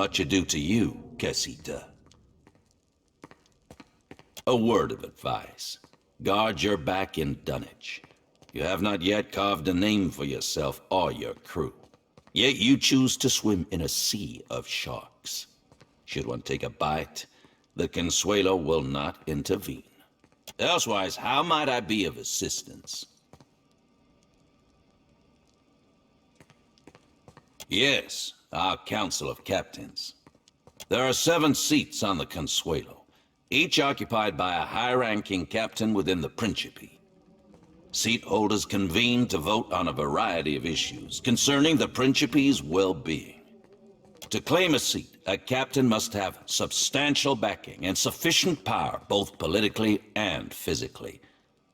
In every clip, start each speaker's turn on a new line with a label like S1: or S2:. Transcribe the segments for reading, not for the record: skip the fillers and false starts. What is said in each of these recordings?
S1: Much ado to you, Casita. A word of advice. Guard your back in Dunnage. You have not yet carved a name for yourself or your crew. Yet you choose to swim in a sea of sharks. Should one take a bite, the Consuelo will not intervene. Elsewise, how might I be of assistance? Yes, our Council of Captains. There are 7 seats on the Consuelo, each occupied by a high-ranking captain within the Principe. Seat holders convene to vote on a variety of issues concerning the Principe's well-being. To claim a seat, a captain must have substantial backing and sufficient power, both politically and physically.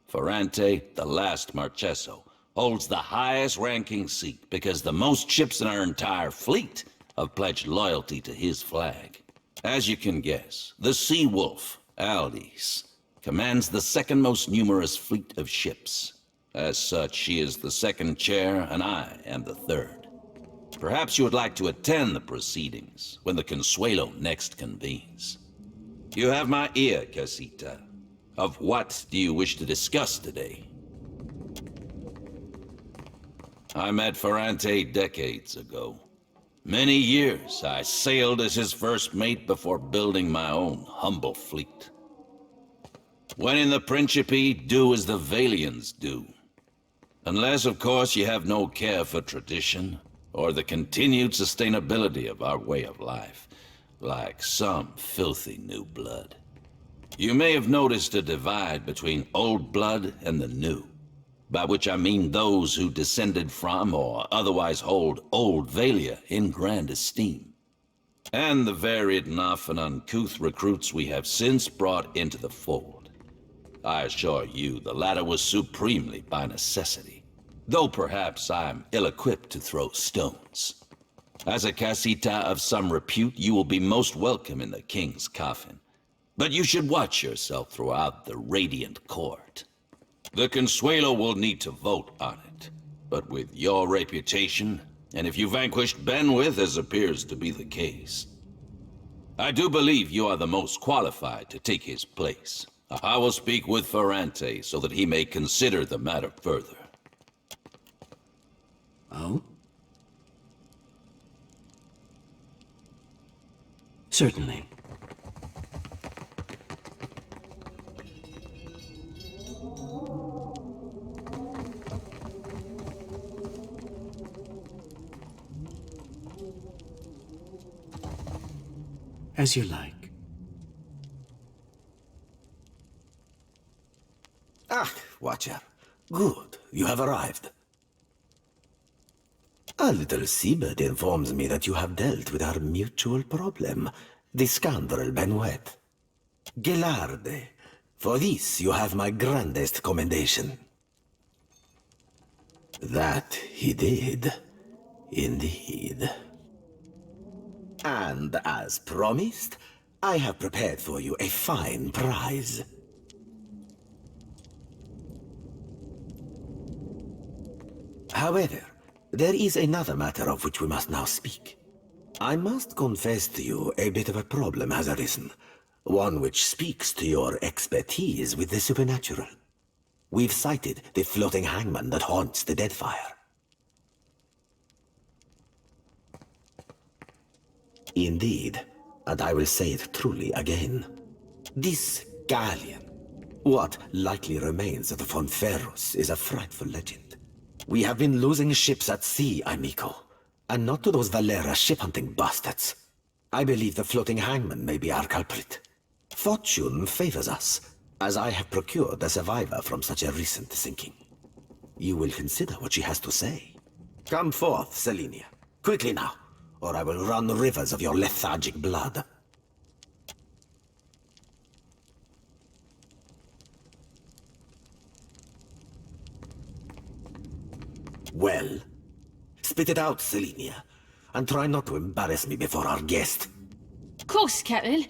S1: Ferrante, the last Marcheso, holds the highest ranking seat because the most ships in our entire fleet have pledged loyalty to his flag. As you can guess, the Sea Wolf, Aldis, commands the second most numerous fleet of ships. As such, she is the second chair and I am the third. Perhaps you would like to attend the proceedings when the Consuelo next convenes. You have my ear, Casita. Of what do you wish to discuss today? I met Ferrante decades ago. Many years I sailed as his first mate before building my own humble fleet. When in the Principe, do as the Valians do. Unless, of course, you have no care for tradition, or the continued sustainability of our way of life, like some filthy new blood. You may have noticed a divide between old blood and the new, by which I mean those who descended from or otherwise hold old Valia in grand esteem, and the varied and often uncouth recruits we have since brought into the fold. I assure you the latter was supremely by necessity, though perhaps I'm ill-equipped to throw stones. As a Casita of some repute, you will be most welcome in the King's coffin, but you should watch yourself throughout the Radiant Court. The Consuelo will need to vote on it, but with your reputation, and if you vanquished Benwith, as appears to be the case, I do believe you are the most qualified to take his place. I will speak with Ferrante so that he may consider the matter further.
S2: Oh? Certainly. As you like.
S3: Ah, Watcher. Good, you have arrived. A little seabird informs me that you have dealt with our mutual problem, the scoundrel Benwet. Gelarde, for this you have my grandest commendation. That he did, indeed. And as promised, I have prepared for you a fine prize. However, there is another matter of which we must now speak. I must confess to you a bit of a problem has arisen, one which speaks to your expertise with the supernatural. We've sighted the floating hangman that haunts the Deadfire. Indeed, and I will say it truly again. This galleon, what likely remains of the Fonferros, is a frightful legend. We have been losing ships at sea, amico, and not to those Valera ship-hunting bastards. I believe the floating hangman may be our culprit. Fortune favors us, as I have procured a survivor from such a recent sinking. You will consider what she has to say. Come forth, Selenia. Quickly now, or I will run rivers of your lethargic blood. Well, spit it out, Selenia, and try not to embarrass me before our guest.
S4: Of course, Captain.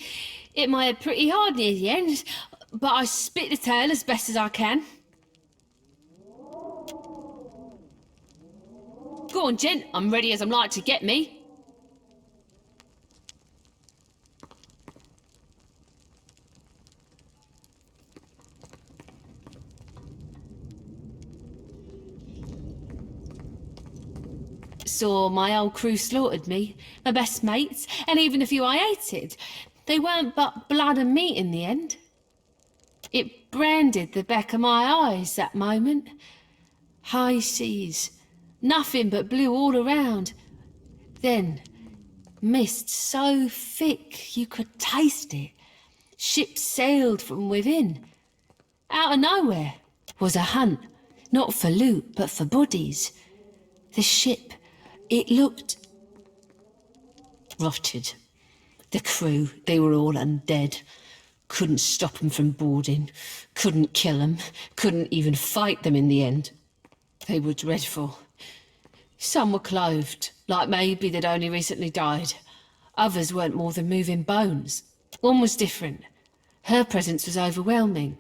S4: It might have pretty hard near the end, but I spit the tale as best as I can. Go on, gent. I'm ready as I'm like to get me. saw my old crew slaughtered me, my best mates, and even a few I hated. They weren't but blood and meat in the end. It branded the back of my eyes, that moment. High seas, nothing but blue all around. Then, mist so thick you could taste it. Ships sailed from within. Out of nowhere was a hunt, not for loot, but for bodies. The ship, it looked rotted. The crew, they were all undead. Couldn't stop them from boarding, couldn't kill them, couldn't even fight them in the end. They were dreadful. Some were clothed, like maybe they'd only recently died. Others weren't more than moving bones. One was different. Her presence was overwhelming.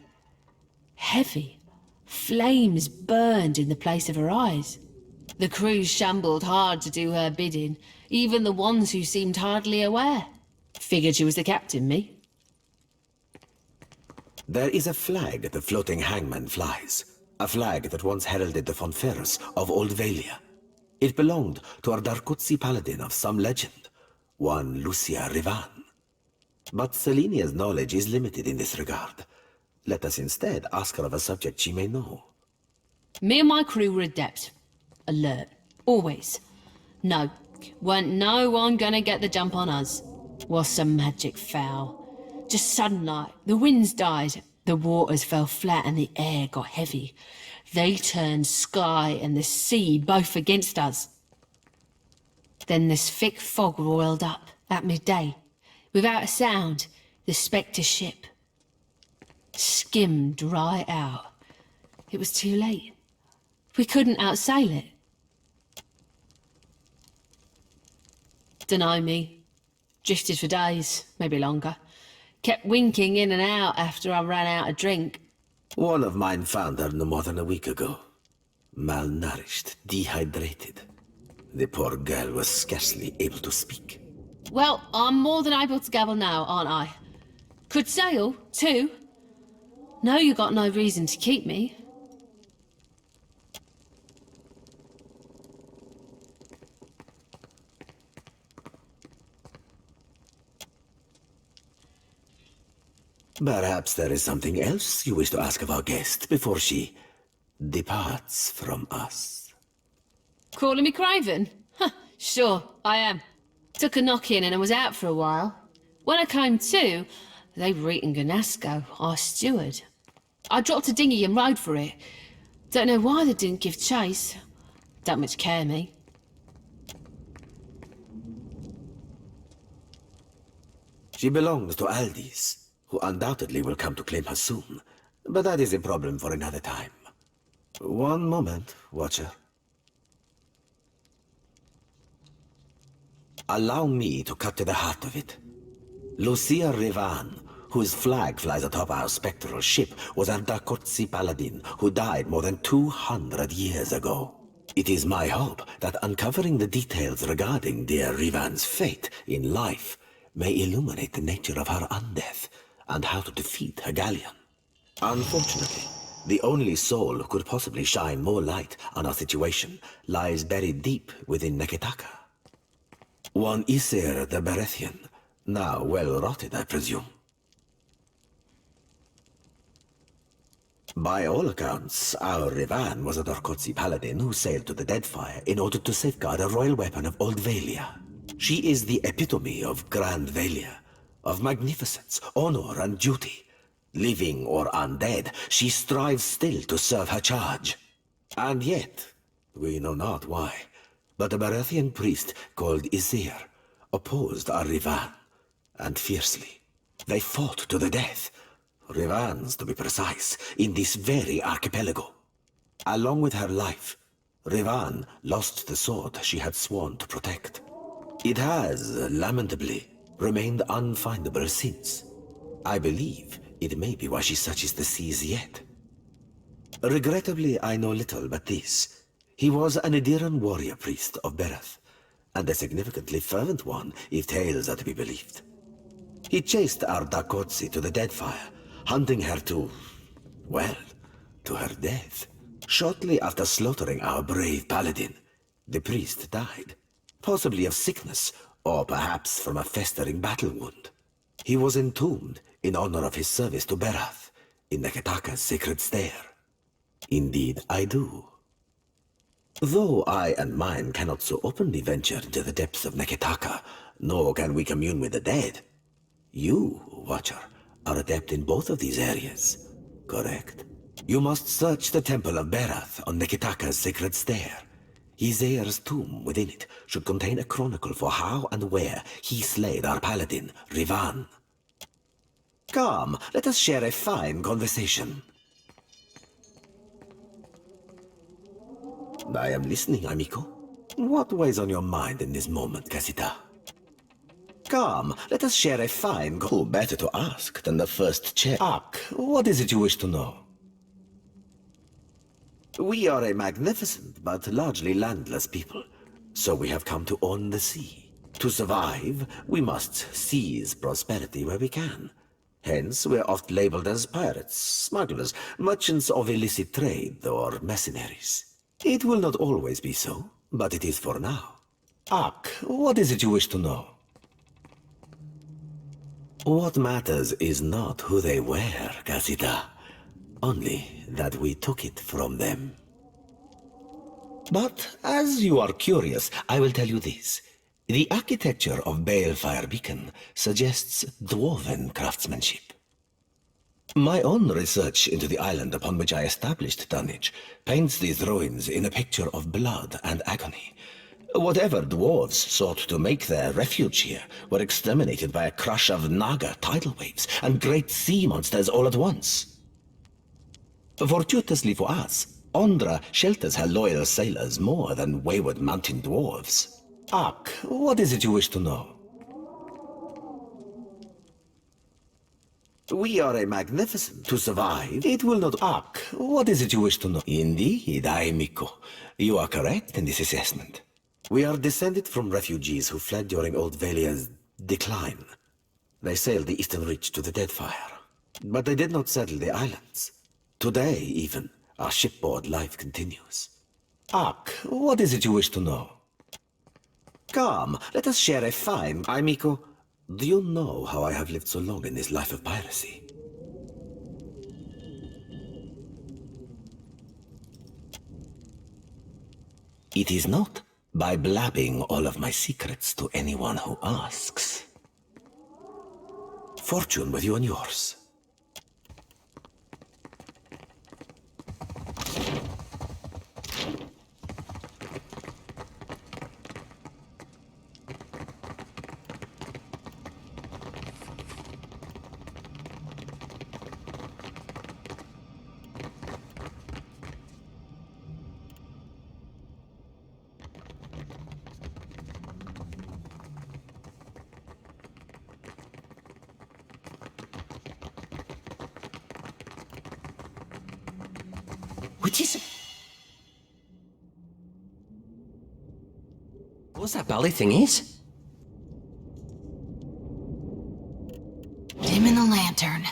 S4: Heavy. Flames burned in the place of her eyes. The crew shambled hard to do her bidding, even the ones who seemed hardly aware. Figured she was the captain, me.
S3: There is a flag the floating hangman flies. A flag that once heralded the Fonferros of Old Valia. It belonged to our Darkotsi paladin of some legend, one Lucia Rivan. But Selenia's knowledge is limited in this regard. Let us instead ask her of a subject she may know.
S4: Me and my crew were adept. Alert. Always. No. Weren't no one gonna get the jump on us. Was some magic foul. Just sunlight. The winds died. The waters fell flat and the air got heavy. They turned sky and the sea both against us. Then this thick fog roiled up at midday. Without a sound, the Spectre ship skimmed right out. It was too late. We couldn't outsail it. Dunno me. Drifted for days, maybe longer. Kept winking in and out after I ran out of drink.
S3: One of mine found her no more than a week ago. Malnourished, dehydrated. The poor girl was scarcely able to speak.
S4: Well, I'm more than able to gabble now, aren't I? Could sail, too. No, you got no reason to keep me.
S3: Perhaps there is something else you wish to ask of our guest before she departs from us.
S4: Calling me Craven? Huh, sure, I am. Took a knock-in and I was out for a while. When I came to, they were eating Ganasco, our steward. I dropped a dinghy and rode for it. Don't know why they didn't give chase. Don't much care, me.
S3: She belongs to Aldis, who undoubtedly will come to claim her soon. But that is a problem for another time. One moment, Watcher. Allow me to cut to the heart of it. Lucia Rivan, whose flag flies atop our spectral ship, was a Darkotsi paladin who died more than 200 years ago. It is my hope that uncovering the details regarding dear Rivan's fate in life may illuminate the nature of her undeath and how to defeat her galleon. Unfortunately, the only soul who could possibly shine more light on our situation lies buried deep within Neketaka. One Isir the Berethian, now well rotted, I presume. By all accounts, our Rivan was a Darkotsi paladin who sailed to the Deadfire in order to safeguard a royal weapon of Old Valia. She is the epitome of Grand Valia, of magnificence, honor, and duty. Living or undead, she strives still to serve her charge. And yet, we know not why, but a Berethian priest called Isir opposed our Rivan, and fiercely. They fought to the death. Rivan's, to be precise, in this very archipelago. Along with her life, Rivan lost the sword she had sworn to protect. It has, lamentably, remained unfindable since. I believe it may be why she searches the seas yet. Regrettably, I know little but this. He was an Ediran warrior priest of Bereth, and a significantly fervent one, if tales are to be believed. He chased our Darkotsi to the Deadfire, hunting her to, well, to her death. Shortly after slaughtering our brave paladin, The priest died, possibly of sickness, or perhaps from a festering battle wound. He was entombed in honor of his service to Berath in Neketaka's sacred stair. Indeed, I do. Though I and mine cannot so openly venture into the depths of Neketaka, nor can we commune with the dead. You, Watcher, are adept in both of these areas, correct? You must search the Temple of Berath on Neketaka's sacred stair. Izair's tomb within it should contain a chronicle for how and where he slayed our paladin, Rivan. Come, let us share a fine conversation. I am listening, amico. What weighs on your mind in this moment, Casita? Come, let us share a fine... Who better to ask than the first chair? Ak, what is it you wish to know? We are a magnificent but largely landless people, so we have come to own the sea. To survive, we must seize prosperity where we can. Hence, we're oft labeled as pirates, smugglers, merchants of illicit trade, or mercenaries. It will not always be so, but it is for now. Ak, what is it you wish to know? What matters is not who they were, Casita. Only that we took it from them. But as you are curious, I will tell you this. The architecture of Balefire Beacon suggests dwarven craftsmanship. My own research into the island upon which I established Dunnage paints these ruins in a picture of blood and agony. Whatever dwarves sought to make their refuge here were exterminated by a crush of Naga tidal waves and great sea monsters all at once. Fortuitously for us, Ondra shelters her loyal sailors more than wayward mountain dwarves. Ak, what is it you wish to know? We are a magnificent... To survive, it will not... Ak, what is it you wish to know? Indeed, amico. You are correct in this assessment. We are descended from refugees who fled during Old Valia's decline. They sailed the eastern reach to the Deadfire, but they did not settle the islands. Today, even, our shipboard life continues. Ak, what is it you wish to know? Come, let us share a fine... Amico, do you know how I have lived so long in this life of piracy? It is not by blabbing all of my secrets to anyone who asks. Fortune with you and yours.
S2: Which is... What's that bally thing is?
S5: Dim in the lantern.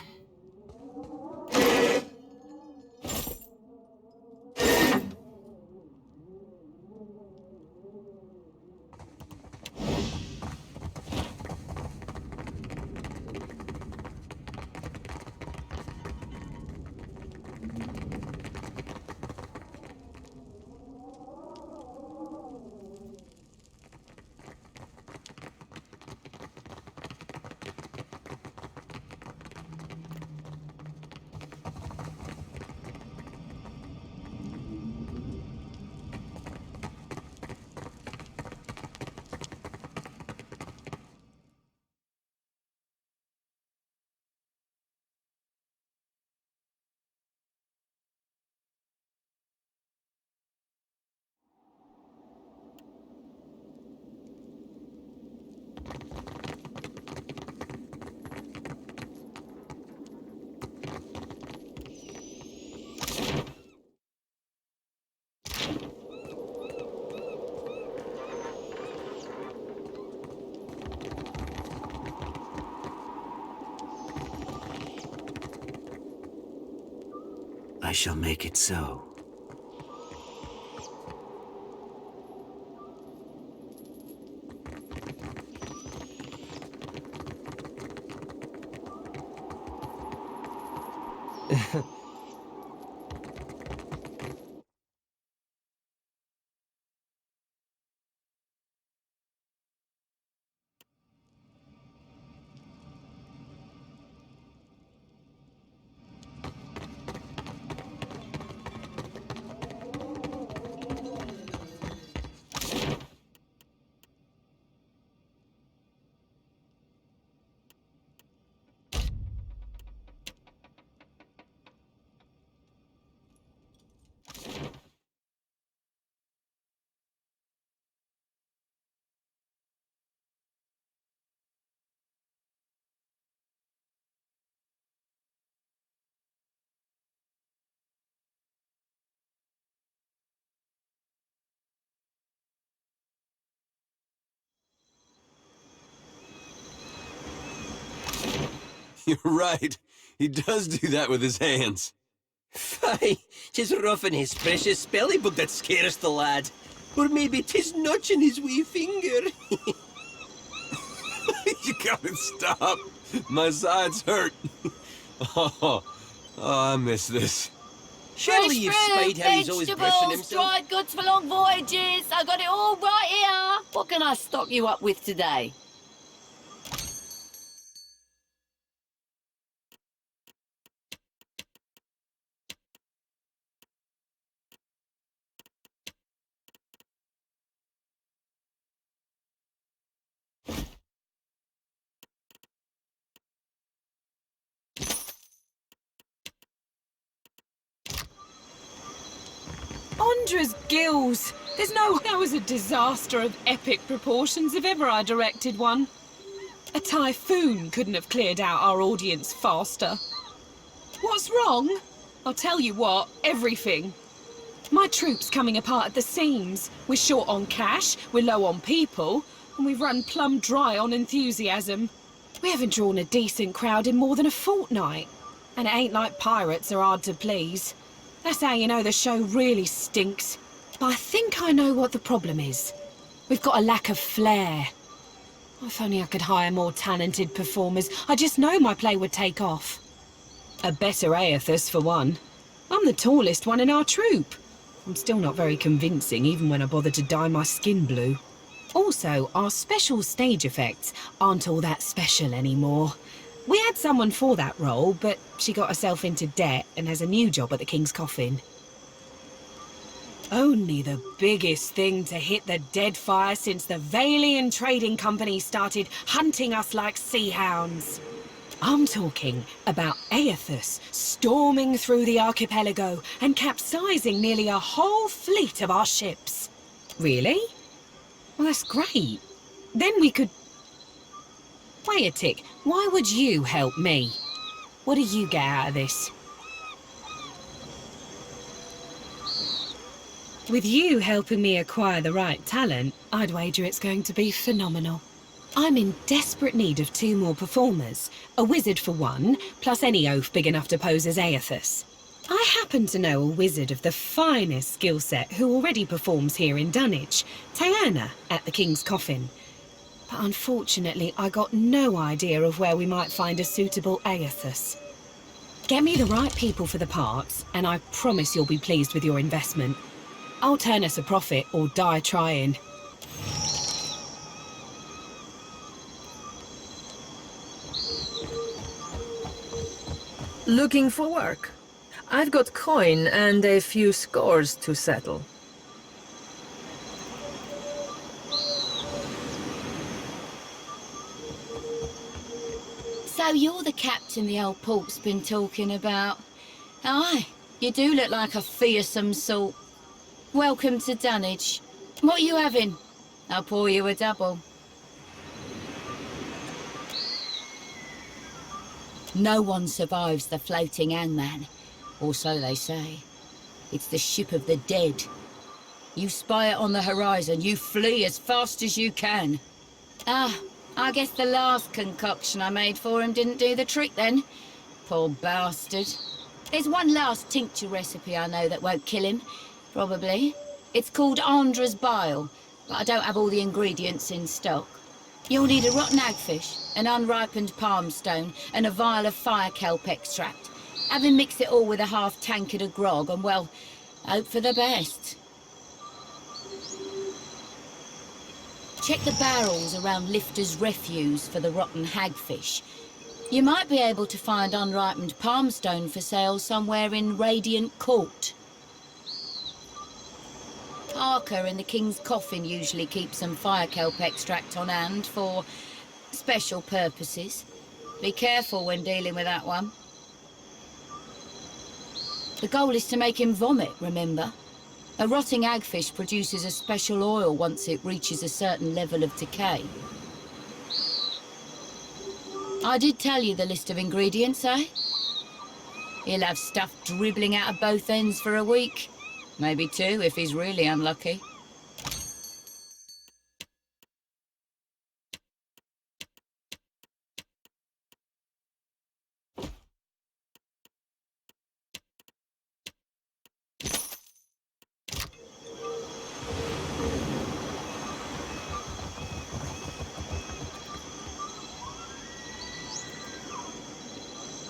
S2: I shall make it so.
S5: You're right. He does do that with his hands.
S2: Fie, 'tis roughing his precious spelling book that scares the lad. Or maybe 'tis notching his wee finger.
S5: You gotta stop. My sides hurt. Oh, I miss this.
S2: Surely you've spied how he's always brushing
S6: vegetables,
S2: himself.
S6: dried goods for long voyages. I got it all right here. What can I stock you up with today?
S7: Andra's gills! There's no... That was a disaster of epic proportions if ever I directed one. A typhoon couldn't have cleared out our audience faster. What's wrong? I'll tell you what, everything. My troop's coming apart at the seams. We're short on cash, we're low on people, and we've run plumb dry on enthusiasm. We haven't drawn a decent crowd in more than a fortnight. And it ain't like pirates are hard to please. That's how you know the show really stinks. But I think I know what the problem is. We've got a lack of flair. If only I could hire more talented performers, I just know my play would take off. A better Aethus, for one. I'm the tallest one in our troupe. I'm still not very convincing, even when I bother to dye my skin blue. Also, our special stage effects aren't all that special anymore. We had someone for that role, but she got herself into debt and has a new job at the King's Coffin. Only the biggest thing to hit the Deadfire since the Valian Trading Company started hunting us like sea hounds. I'm talking about Aethus storming through the archipelago and capsizing nearly a whole fleet of our ships. Really? Well, that's great. Then we could... Wait a tick, why would you help me? What do you get out of this? With you helping me acquire the right talent, I'd wager it's going to be phenomenal. I'm in desperate need of 2 more performers. A wizard for one, plus any oaf big enough to pose as Aethus. I happen to know a wizard of the finest skill set who already performs here in Dunnage, Tiana, at the King's Coffin. But unfortunately, I got no idea of where we might find a suitable Aethus. Get me the right people for the parts, and I promise you'll be pleased with your investment. I'll turn us a profit or die trying.
S8: Looking for work. I've got coin and a few scores to settle.
S6: So you're the captain the old port's been talking about. Aye, you do look like a fearsome sort. Welcome to Dunnage. What are you having? I'll pour you a double. No one survives the floating hangman, or so they say. It's the ship of the dead. You spy it on the horizon, you flee as fast as you can. Ah, I guess the last concoction I made for him didn't do the trick then. Poor bastard. There's one last tincture recipe I know that won't kill him, probably. It's called Andra's Bile, but I don't have all the ingredients in stock. You'll need a rotten hagfish, an unripened palm stone, and a vial of fire kelp extract. Have him mix it all with a half tankard of grog, and well, hope for the best. Check the barrels around Lifter's Refuse for the rotten hagfish. You might be able to find unripened palm stone for sale somewhere in Radiant Court. Parker in the King's Coffin usually keeps some fire kelp extract on hand for special purposes. Be careful when dealing with that one. The goal is to make him vomit, remember? A rotting hagfish produces a special oil once it reaches a certain level of decay. I did tell you the list of ingredients, eh? He'll have stuff dribbling out of both ends for a week. Maybe 2 if he's really unlucky.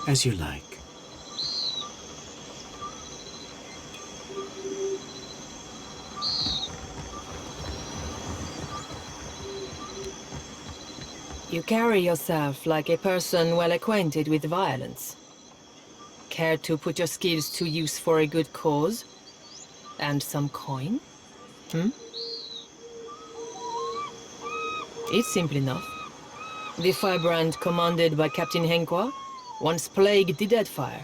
S9: As you like.
S8: You carry yourself like a person well acquainted with violence. Care to put your skills to use for a good cause? And some coin? It's simple enough. The firebrand commanded by Captain Henqua once plagued the Deadfire.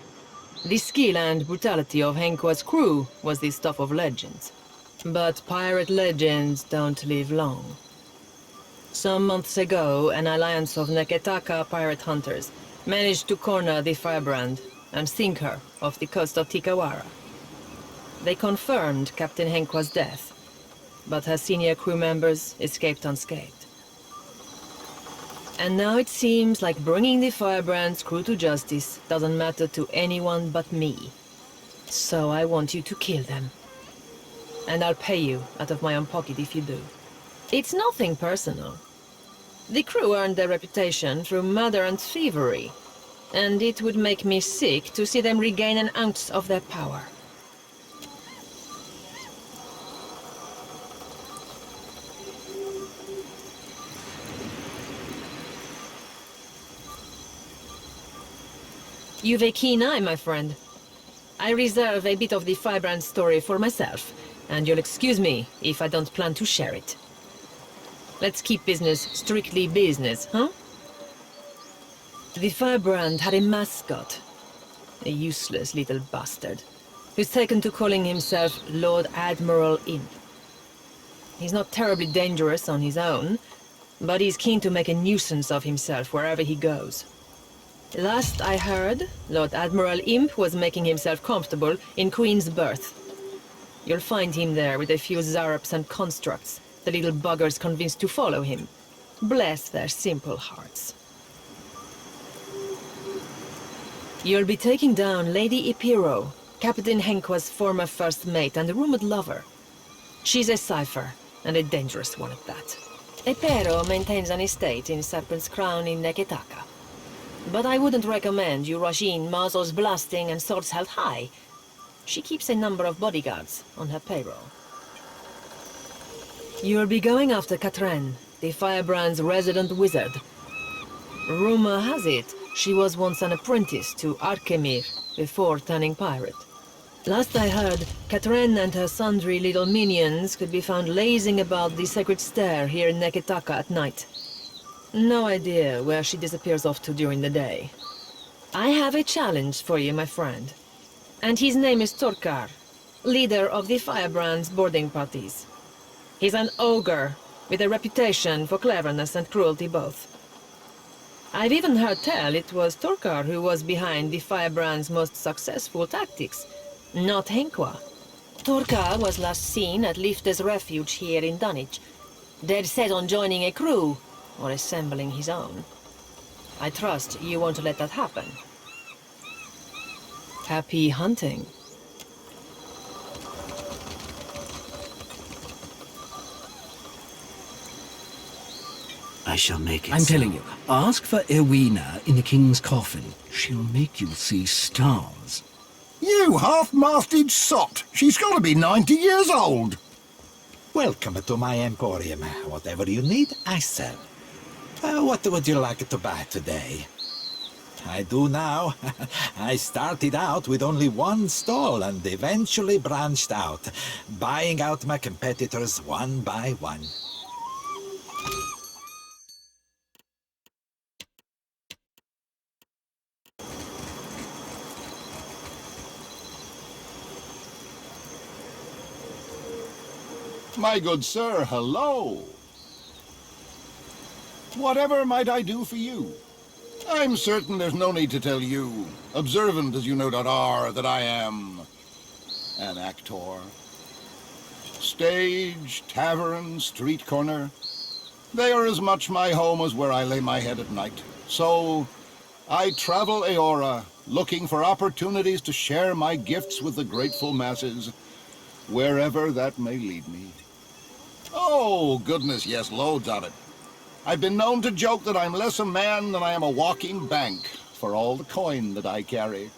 S8: The skill and brutality of Henqua's crew was the stuff of legends. But pirate legends don't live long. Some months ago, an alliance of Neketaka pirate hunters managed to corner the firebrand and sink her off the coast of Tikawara. They confirmed Captain Henqua's death, but her senior crew members escaped unscathed. And now it seems like bringing the firebrand's crew to justice doesn't matter to anyone but me. So I want you to kill them. And I'll pay you out of my own pocket if you do. It's nothing personal. The crew earned their reputation through murder and thievery, and it would make me sick to see them regain an ounce of their power. You've a keen eye, my friend. I reserve a bit of the firebrand story for myself, and you'll excuse me if I don't plan to share it. Let's keep business strictly business, huh? The firebrand had a mascot. A useless little bastard, who's taken to calling himself Lord Admiral Imp. He's not terribly dangerous on his own, but he's keen to make a nuisance of himself wherever he goes. Last I heard, Lord Admiral Imp was making himself comfortable in Queen's Berth. You'll find him there with a few Zarops and constructs, the little buggers convinced to follow him. Bless their simple hearts. You'll be taking down Lady Ipiro, Captain Henqua's former first mate and rumored lover. She's a cipher, and a dangerous one at that. Ipiro maintains an estate in Serpent's Crown in Neketaka. But I wouldn't recommend you rush in muzzles blasting and swords held high. She keeps a number of bodyguards on her payroll. You'll be going after Katren, the firebrand's resident wizard. Rumor has it, she was once an apprentice to Arkemir before turning pirate. Last I heard, Katren and her sundry little minions could be found lazing about the sacred stair here in Neketaka at night. No idea where she disappears off to during the day. I have a challenge for you, my friend. And his name is Torkar, leader of the Firebrand's boarding parties. He's an ogre, with a reputation for cleverness and cruelty both. I've even heard tell it was Torkar who was behind the Firebrand's most successful tactics, not Henqua. Torkar was last seen at Lifter's refuge here in Dunnage, dead set on joining a crew, or assembling his own. I trust you won't let that happen. Happy hunting.
S9: I shall make it.
S10: I'm
S9: so.
S10: telling you, ask for Erwina in the King's Coffin. She'll make you see stars.
S11: You half-masted sot! She's got to be 90 years old!
S3: Welcome to my emporium. Whatever you need, I sell. What would you like to buy today? I do now. I started out with only one stall and eventually branched out, buying out my competitors one by one.
S11: My good sir, hello! Whatever might I do for you? I'm certain there's no need to tell you, observant as you no doubt are, that I am an actor. Stage, tavern, street corner, they are as much my home as where I lay my head at night. So, I travel Eora, looking for opportunities to share my gifts with the grateful masses, wherever that may lead me. Oh, goodness, yes, loads of it. I've been known to joke that I'm less a man than I am a walking bank, for all the coin that I carry.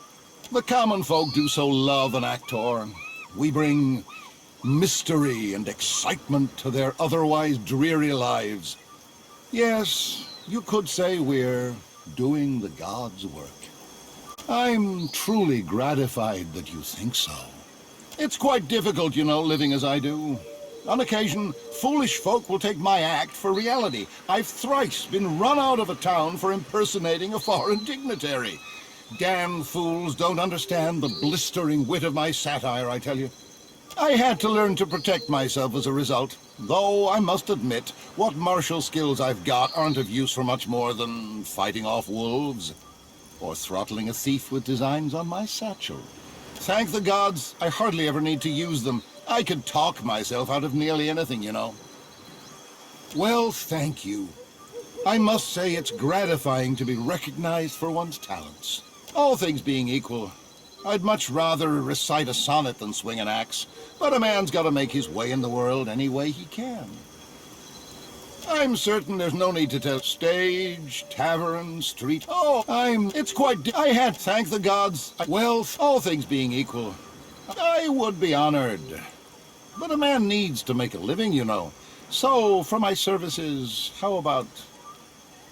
S11: The common folk do so love an actor. We bring mystery and excitement to their otherwise dreary lives. Yes, you could say we're doing the gods' work. I'm truly gratified that you think so. It's quite difficult, you know, living as I do. On occasion, foolish folk will take my act for reality. I've thrice been run out of a town for impersonating a foreign dignitary. Damn fools don't understand the blistering wit of my satire, I tell you. I had to learn to protect myself as a result, though I must admit, what martial skills I've got aren't of use for much more than fighting off wolves or throttling a thief with designs on my satchel. Thank the gods, I hardly ever need to use them. I could talk myself out of nearly anything, you know. Well, thank you. I must say it's gratifying to be recognized for one's talents. All things being equal, I'd much rather recite a sonnet than swing an axe, but a man's got to make his way in the world any way he can. I'm certain there's no need to tell stage, tavern, street. Oh, thank the gods. Well, all things being equal, I would be honored. But a man needs to make a living, you know. So, for my services, how about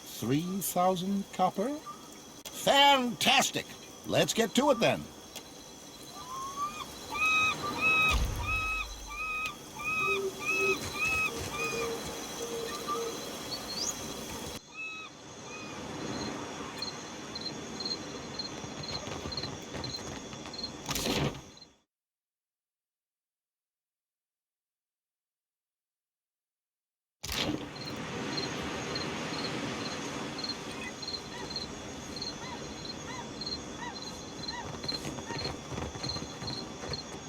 S11: 3,000 copper? Fantastic! Let's get to it then.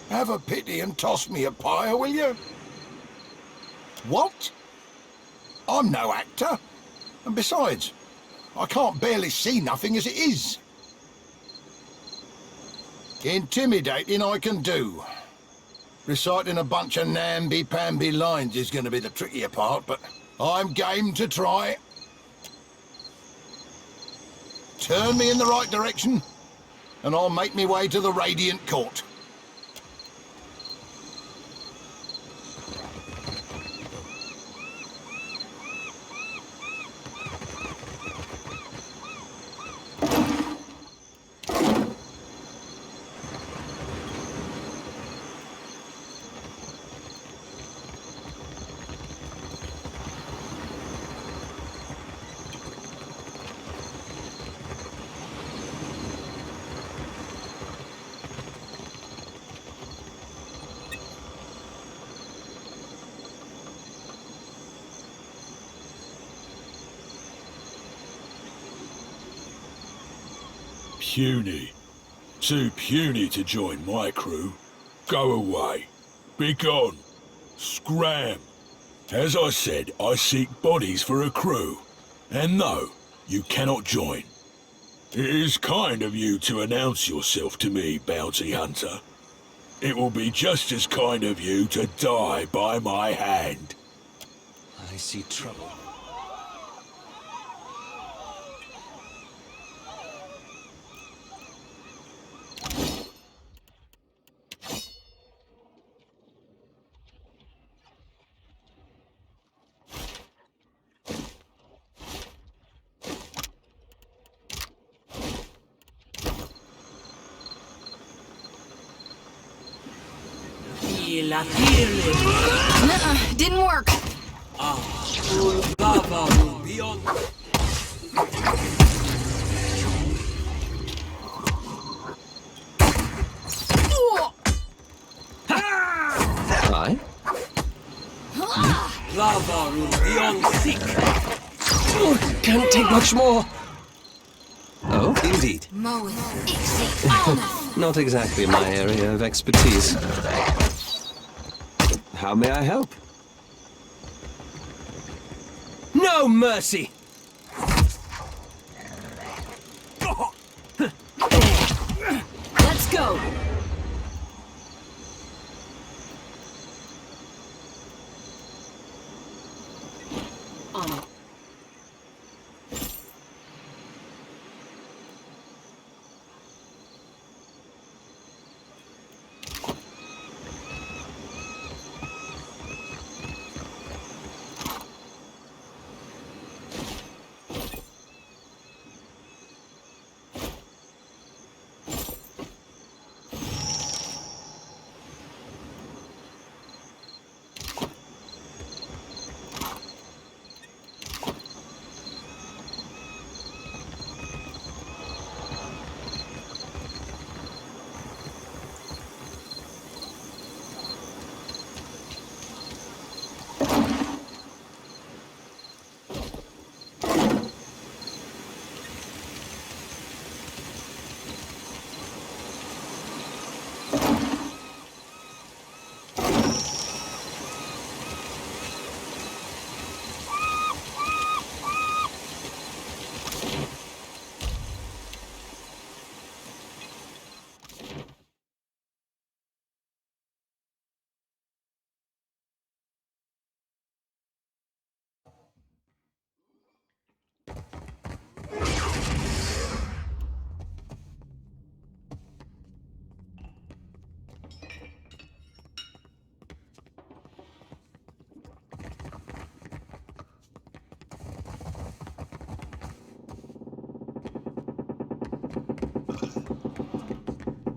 S11: Have a pity and toss me a pyre, will you? What? I'm no actor. And besides, I can't barely see nothing as it is. Intimidating I can do. Reciting a bunch of namby-pamby lines is going to be the trickier part, but I'm game to try. Turn me in the right direction, and I'll make me way to the Radiant Court.
S12: Puny. Too puny to join my crew. Go away. Be gone. Scram. As I said, I seek bodies for a crew. And no, you cannot join. It is kind of you to announce yourself to me, bounty hunter. It will be just as kind of you to die by my hand.
S5: I see trouble.
S6: Nuh-uh, didn't work.
S5: Beyond.
S2: Aye?
S5: Lava room beyond seek.
S2: Can't take much more. Oh?
S5: Indeed.
S2: Not exactly my area of expertise. How may I help? No mercy!
S6: Let's go.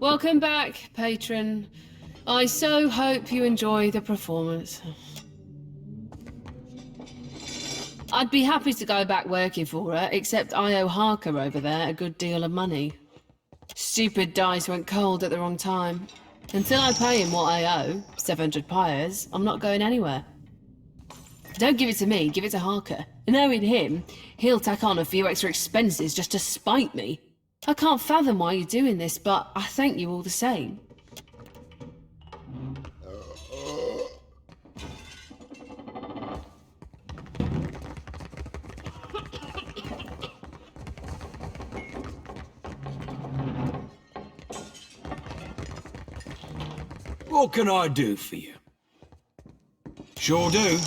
S4: Welcome back, patron. I so hope you enjoy the performance. I'd be happy to go back working for her, except I owe Harker over there a good deal of money. Stupid dice went cold at the wrong time. Until I pay him what I owe, 700 pyres, I'm not going anywhere. Don't give it to me, give it to Harker. Knowing him, he'll tack on a few extra expenses just to spite me. I can't fathom why you're doing this, but I thank you all the same.
S5: What can I do for you? Sure do.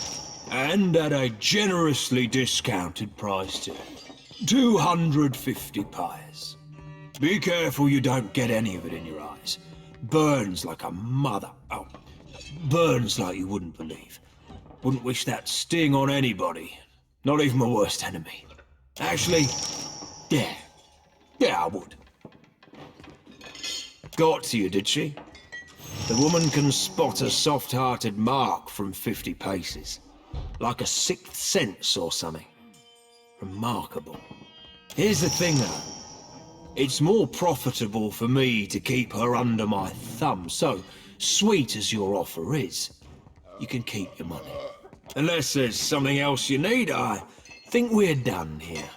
S5: And at a generously discounted price too. 250 pyres. Be careful you don't get any of it in your eyes. Burns like a mother. Oh, burns like you wouldn't believe. Wouldn't wish that sting on anybody. Not even my worst enemy. Actually, yeah. Yeah, I would. Got to you, did she? The woman can spot a soft-hearted mark from 50 paces. Like a sixth sense or something. Remarkable. Here's the thing, though. It's more profitable for me to keep her under my thumb, so sweet as your offer is, you can keep your money. Unless there's something else you need, I think we're done here.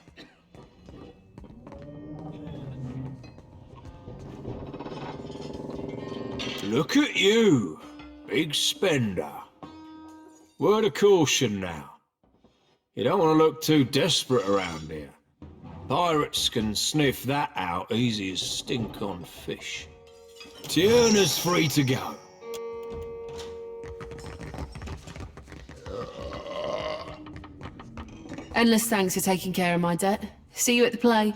S5: Look at you, big spender. Word of caution now. You don't want to look too desperate around here. Pirates can sniff that out easy as stink on fish. Tierna's free to go.
S4: Endless thanks for taking care of my debt. See you at the play.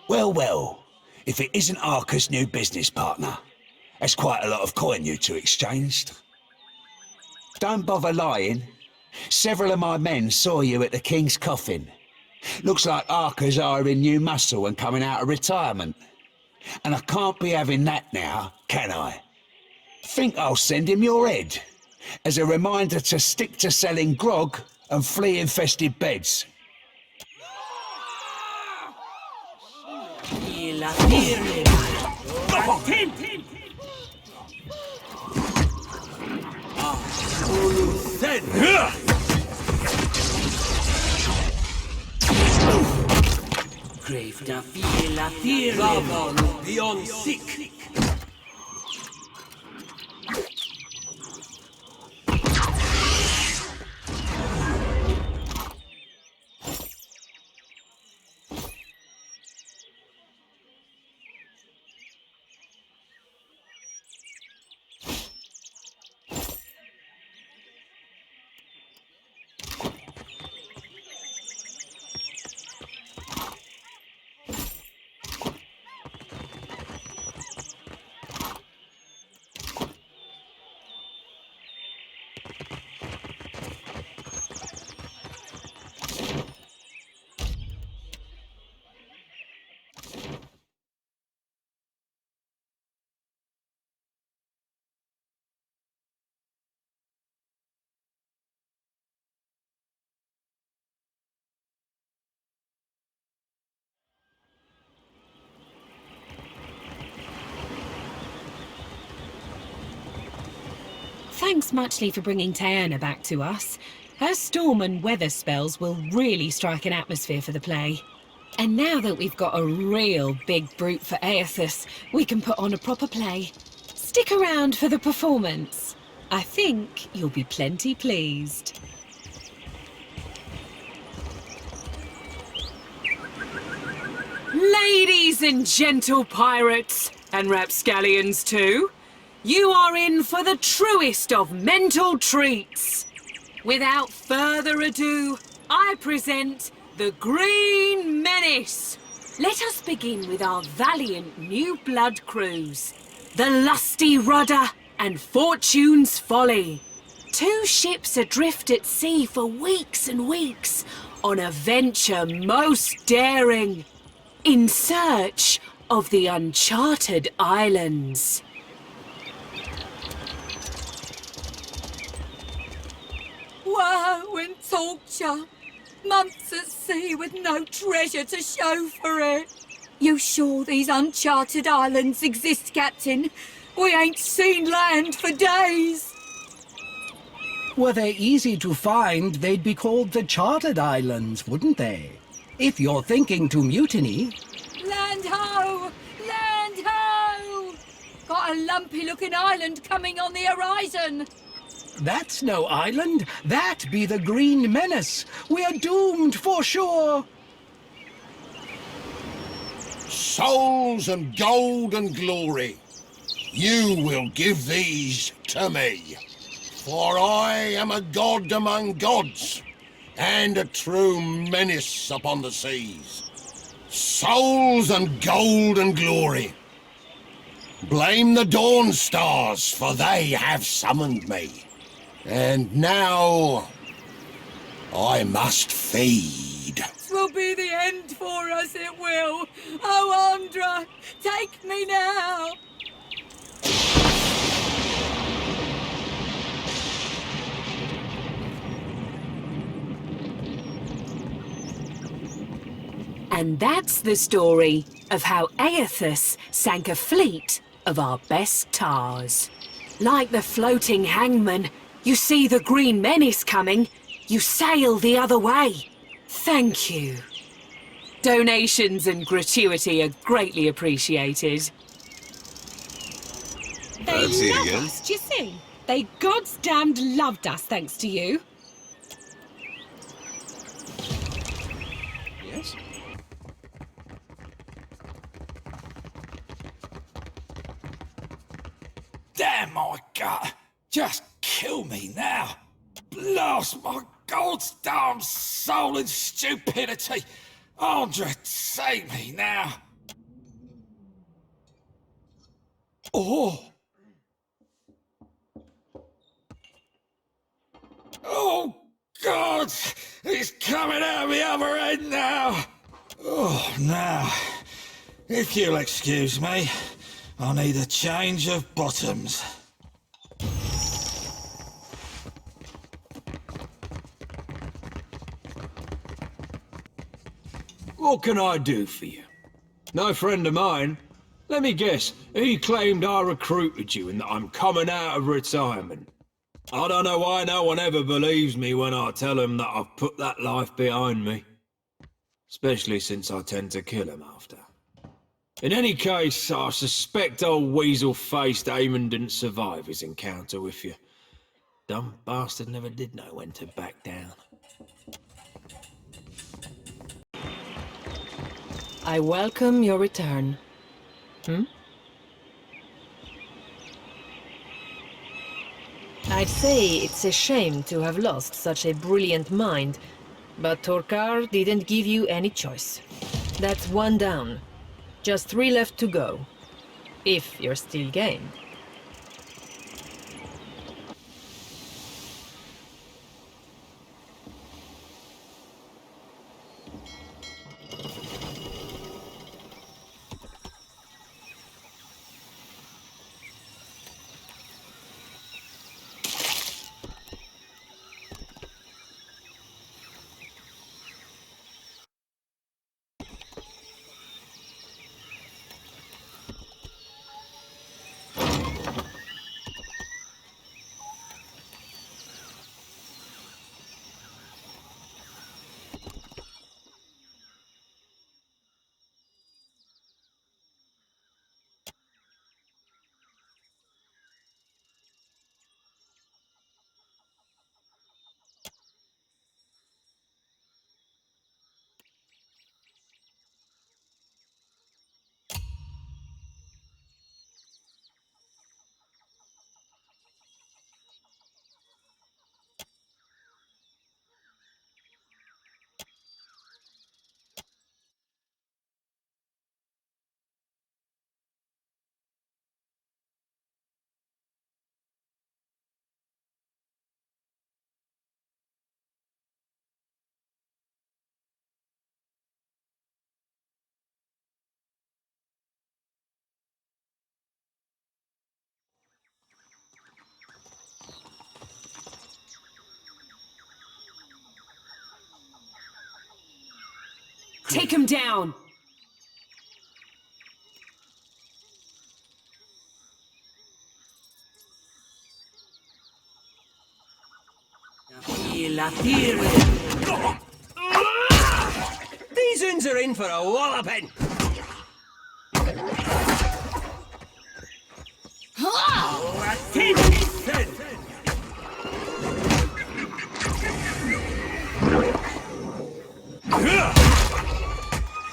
S9: Well, well, if it isn't Arca's new business partner. That's quite a lot of coin you two exchanged. Don't bother lying. Several of my men saw you at the King's Coffin. Looks like Arca's hiring new muscle and coming out of retirement. And I can't be having that now, can I? Think I'll send him your head, as a reminder to stick to selling grog and flea-infested beds.
S2: Grave da fiela firme. Beyond sick.
S7: Thanks muchly for bringing Tierna back to us. Her storm and weather spells will really strike an atmosphere for the play. And now that we've got a real big brute for Aethys, we can put on a proper play. Stick around for the performance. I think you'll be plenty pleased. and gentle pirates, and rapscallions too, you are in for the truest of mental treats. Without further ado, I present the Green Menace. Let us begin with our valiant new blood crews, the Lusty Rudder and Fortune's Folly. 2 ships adrift at sea for weeks and weeks on a venture most daring, in search of the uncharted islands.
S6: Woe and torture. Months at sea with no treasure to show for it. You sure these uncharted islands exist, Captain? We ain't seen land for days.
S10: Were they easy to find, they'd be called the Chartered Islands, wouldn't they? If you're thinking to mutiny...
S6: Land ho! Land ho! Got a lumpy-looking island coming on the horizon.
S10: That's no island. That be the Green Menace. We're doomed for sure.
S11: Souls and gold and glory, you will give these to me. For I am a god among gods, and a true menace upon the seas. Souls and gold and glory. Blame the dawn stars, for they have summoned me. And now, I must feed.
S6: This will be the end for us, it will. Oh, Andra, take me now.
S7: And that's the story of how Aethus sank a fleet of our best tars. Like the floating hangman, you see the Green Menace coming, you sail the other way. Thank you. Donations and gratuity are greatly appreciated.
S2: They
S7: see
S2: love
S7: again.
S2: us, do you see? They God's damned loved us thanks to you.
S5: Yes?
S9: Damn my gut! Just kill me now! Blast my God's damn soul in stupidity! Andra, save me now! Oh! Oh, God! He's coming out the other end now! Oh, now, if you'll excuse me, I need a change of bottoms.
S5: What can I do for you? No friend of mine? Let me guess, he claimed I recruited you and that I'm coming out of retirement. I don't know why no one ever believes me when I tell them that I've put that life behind me. Especially since I tend to kill them after. In any case, I suspect old weasel-faced Eamon didn't survive his encounter with you. Dumb bastard never did know when to back down.
S8: I welcome your return. I'd say it's a shame to have lost such a brilliant mind, but Torkar didn't give you any choice. That's 1 down. Just 3 left to go. If you're still game.
S7: Take him down!
S2: These uns are in for a walloping!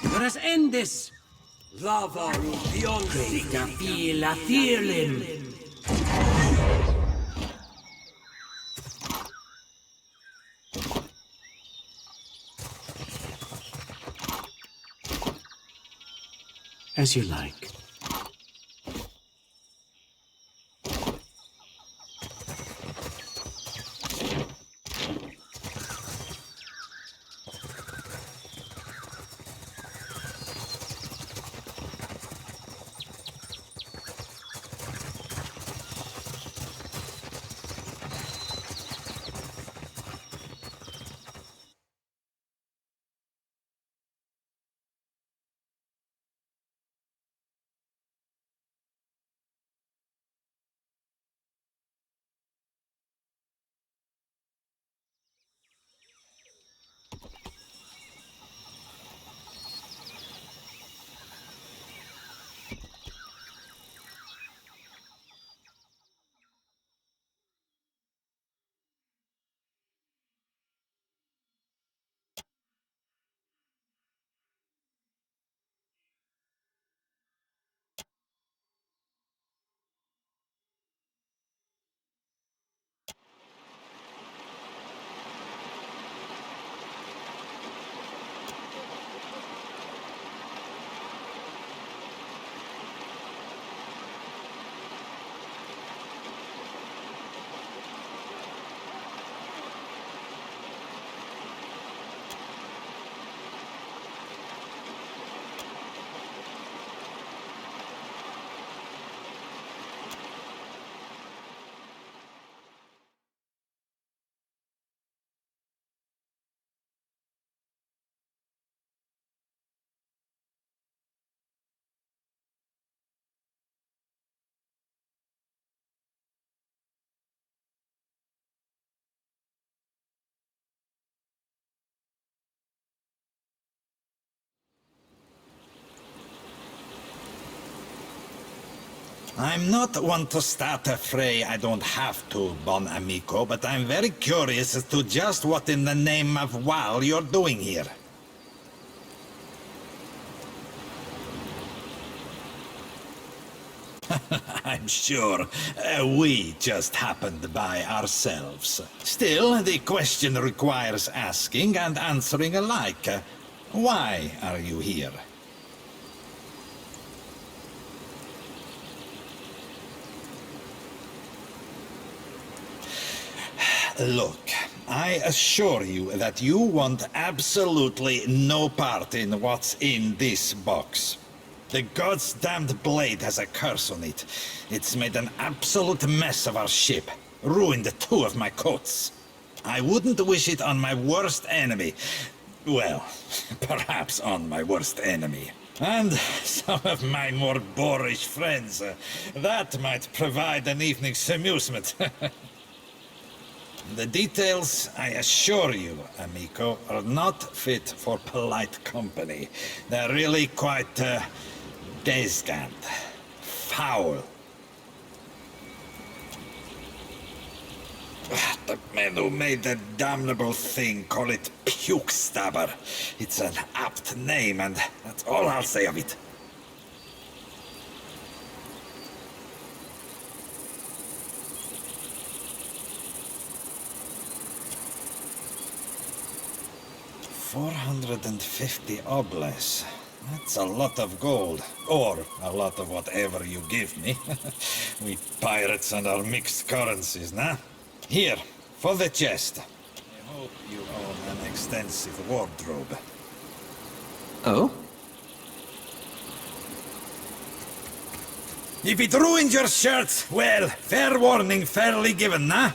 S10: Let us end this. Lava beyond
S3: As you like.
S9: I'm not one to start a fray I don't have to, bon amico, but I'm very curious as to just what in the name of WoW you're doing here. I'm sure we just happened by ourselves. Still, the question requires asking and answering alike. Why are you here? Look, I assure you that you want absolutely no part in what's in this box. The god's damned blade has a curse on it. It's made an absolute mess of our ship, ruined 2 of my coats. I wouldn't wish it on my worst enemy. Well, perhaps on my worst enemy. And some of my more boorish friends. That might provide an evening's amusement. The details, I assure you, amico, are not fit for polite company. They're really quite, descant. Foul. The men who made the damnable thing call it puke stabber. It's an apt name, and that's all I'll say of it. $450 obles. That's a lot of gold. Or a lot of whatever you give me. We pirates and our mixed currencies, nah? Here, for the chest. I hope you own an extensive wardrobe.
S2: Oh?
S9: If it ruined your shirt, well, fair warning fairly given, nah?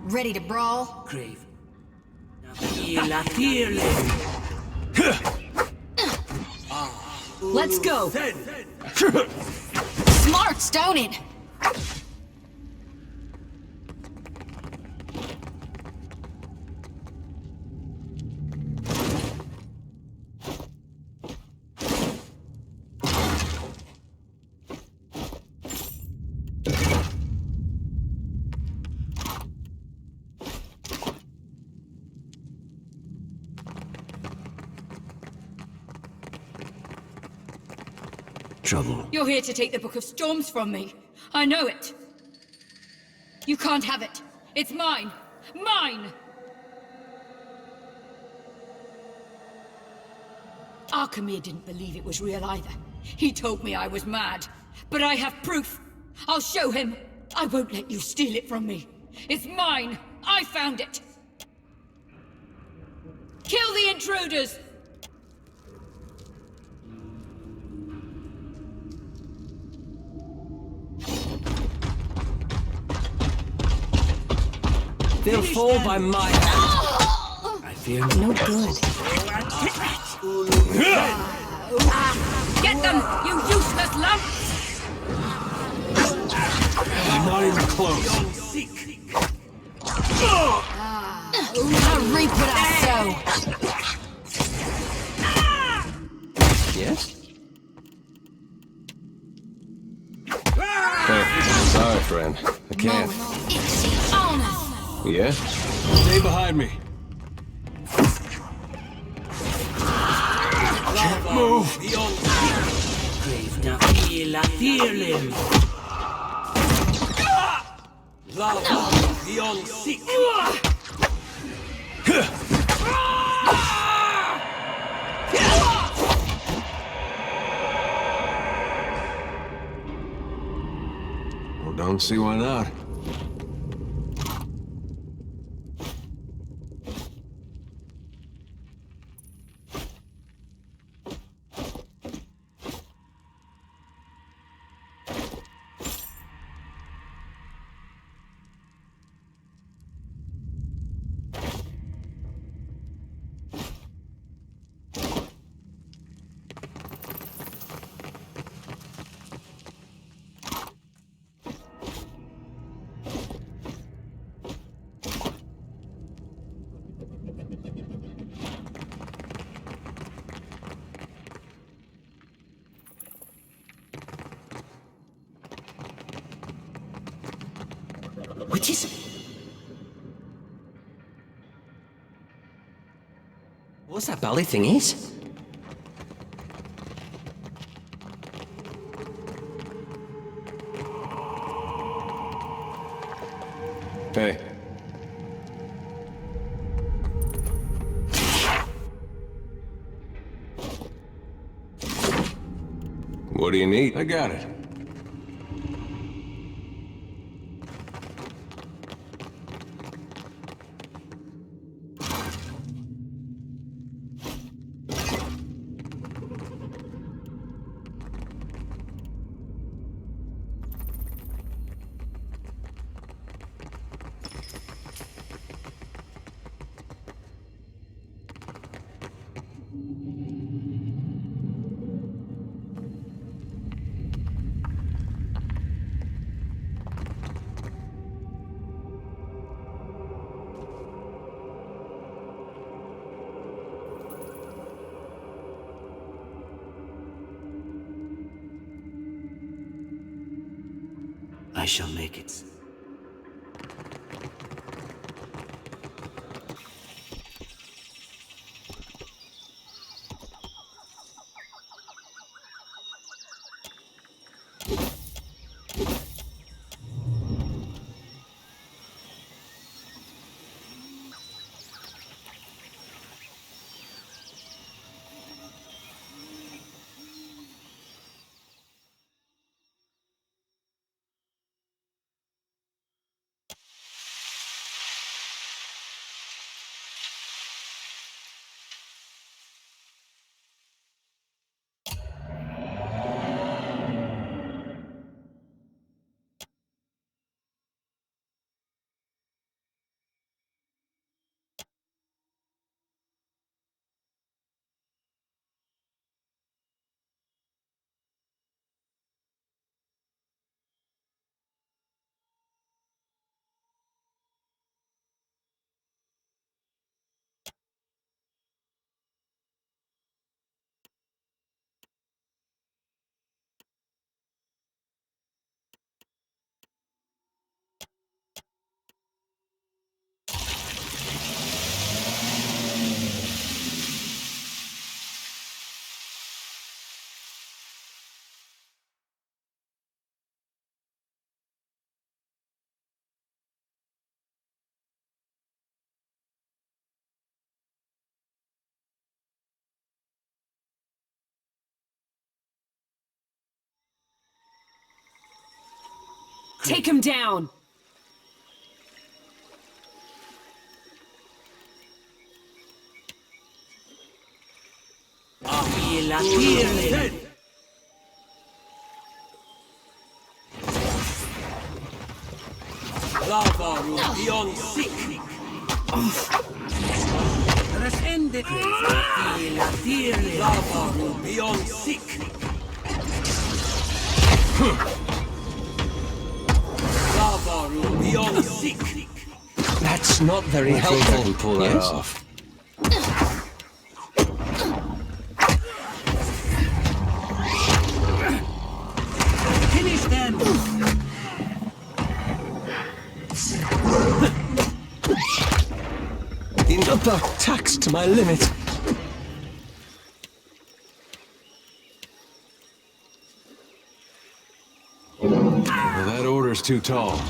S6: Ready to brawl?
S10: Crave.
S6: Let's go! Smart, stone it!
S3: Trouble.
S6: You're here to take the Book of Storms from me. I know it. You can't have it. It's mine. Mine! Arkemir didn't believe it was real either. He told me I was mad. But I have proof. I'll show him. I won't let you steal it from me. It's mine. I found it. Kill the intruders!
S2: They'll fall by my hand.
S10: I fear
S6: No good. Get them, you useless lump!
S5: Not even close.
S6: I reap what I sow.
S2: Yes?
S13: Sorry, friend. I can't.
S6: It's honor.
S13: Yeah?
S5: Stay behind me. Can't move.
S10: crave na feel a feeling.
S2: Beyond sick.
S13: Well, don't see why not.
S2: Which is it? What's that bally thing is?
S13: Hey. What do you need? I got it.
S3: I shall make it.
S7: Take him down!
S2: That's not very
S13: I think I
S2: helpful.
S13: can pull that off.
S2: Finish them! Another tax to my limit.
S13: Well, that order's too tall.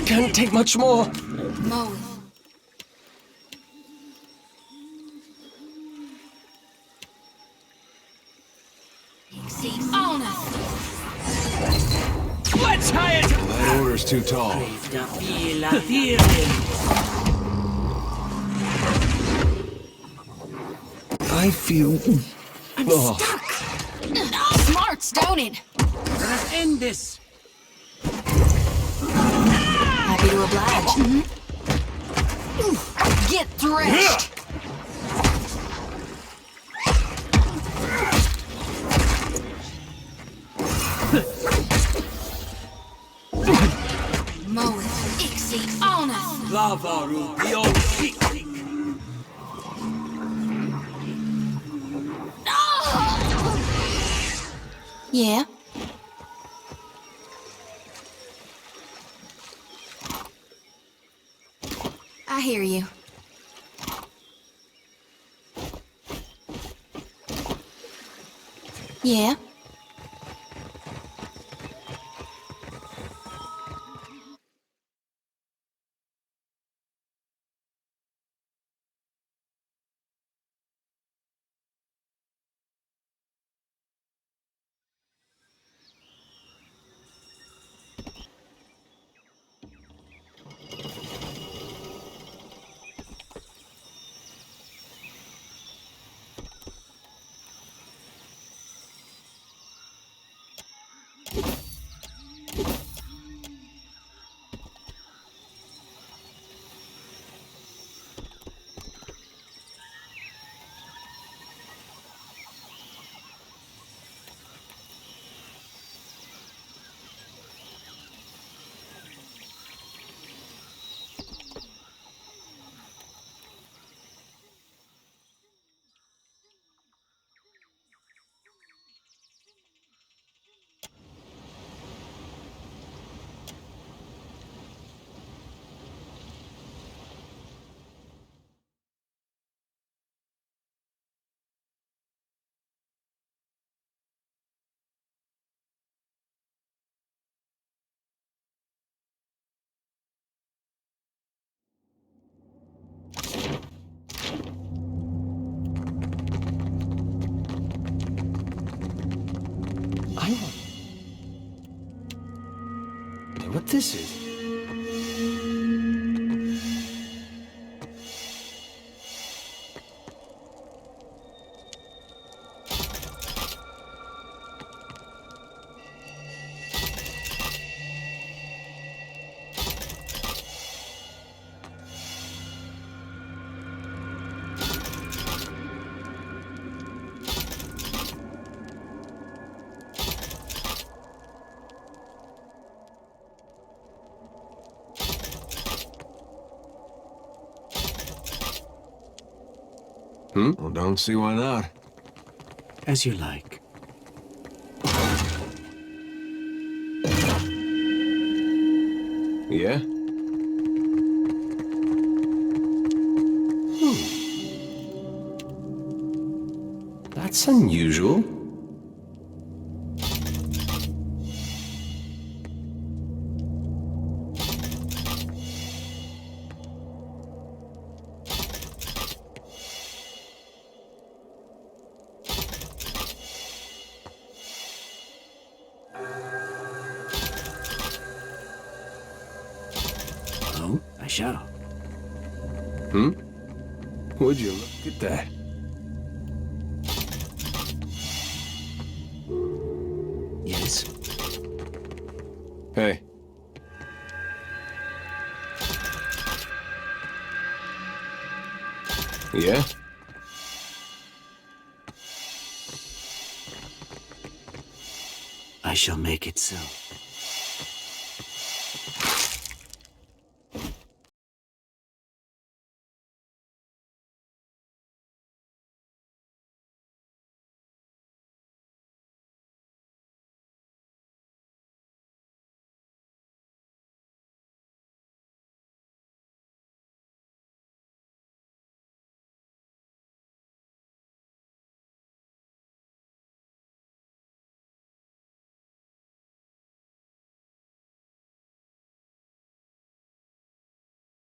S2: Can't take much more.
S6: Mowing. See, on us.
S2: Let's hide!
S13: Well, that order's too tall.
S2: I feel...
S6: I'm stuck. Smarts, don't it?
S2: Let's end this.
S6: Happy to oblige. Get threshed. Mowing. Ixie on us. Yeah. I hear you. Yeah.
S2: I know what this is.
S13: Well, don't see why not.
S3: As you like.
S13: Yeah?
S2: That's unusual.
S10: shall.
S13: Would you look at that?
S10: Yes.
S13: Hey. Yeah?
S10: I shall make it so.